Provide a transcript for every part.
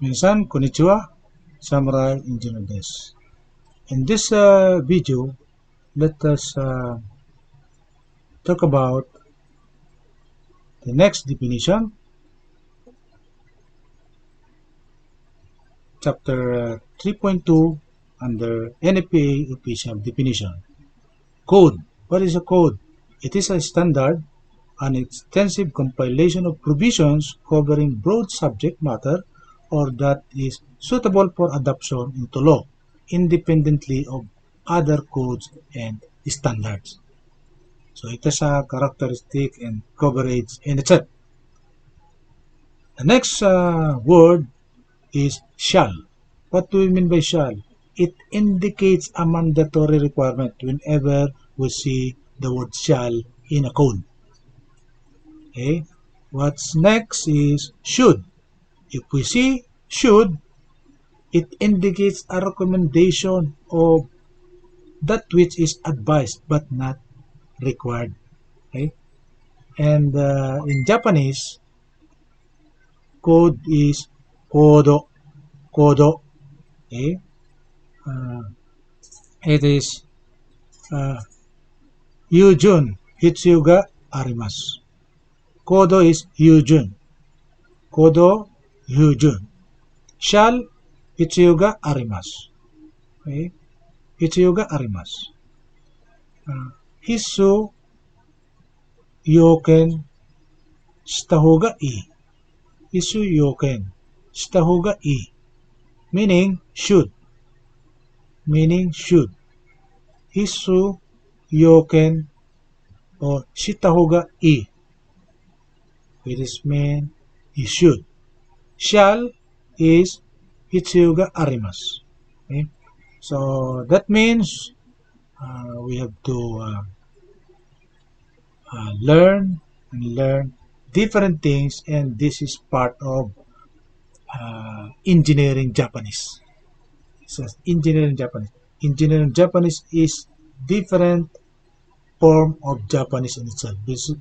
Minsan, konnichiwa, Samurai Engineer desu. In this video, let us talk about the next definition, Chapter 3.2 under NFPA official definition. Code. What is a code? It is a standard, an extensive compilation of provisions covering broad subject matter or that is suitable for adoption into law, independently of other codes and standards. So it has a characteristic and coverage in the chat. The next word is shall. What do we mean by shall? It indicates a mandatory requirement whenever we see the word shall in a code. Okay. What's next is should. If we see should, it indicates a recommendation of that which is advised but not required. Okay. And in Japanese, code is kodo. Kodo. Okay. It is Yujun Hitsu ga arimasu. Kodo is Yujun. Kodo Yujun. Shall Hitsu ga arimasu. Okay. Hitsu ga arimasu. Hitsu yoken shita hou ga ii. Hitsu yoken shita hou ga ii. Meaning should. Meaning should. Hitsu yoken or shita hou ga ii. It is mean he should. Shall is hitsu ga arimasu. Okay? So that means we have to learn different things, and this is part of engineering Japanese. It says engineering Japanese. Engineering Japanese is different form of Japanese in itself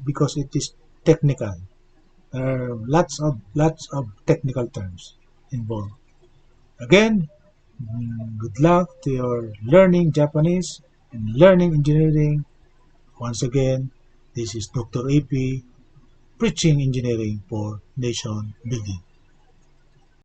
because it is technical. There are lots of technical terms involved. Again, good luck to your learning Japanese and learning engineering. Once again, this is Dr. AP preaching engineering for nation building.